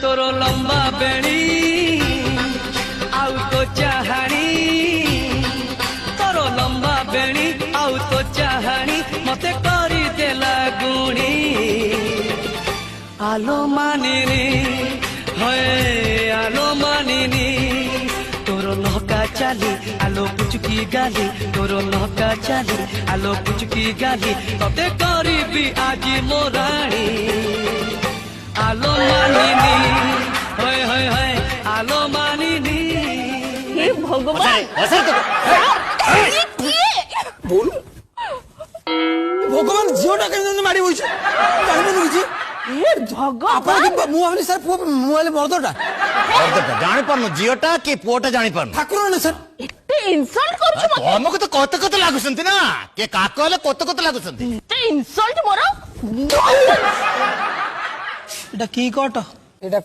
तोर लंबा बेणी आउ तो चाहाणी तोर लंबा बेणी आउ तो चाहाणी मते करी देला गुणी आलो मानिनी है आलो मानिनी तोर नहका चाली आलो पुचुकी गाली तोर नहका चाली आलो पुचुकी गाली तते करी आज मोराणी आलो मानिनी होय होय होय आलो मानिनी हे भगवान बोल भगवान झीटा के मारी होइछ जानिबनु किछि हे भगवान आपण मु आनी सर मोबाइल मर्दटा जानि पारनु झीटा के पुओटा जानि पारनु ठाकुर ने सर एते इंसल्ट करछु मते हमको तो कत कत लागुसंती ना के काकले कत कत लागुसंती एते इंसल्ट मोर एटा की कट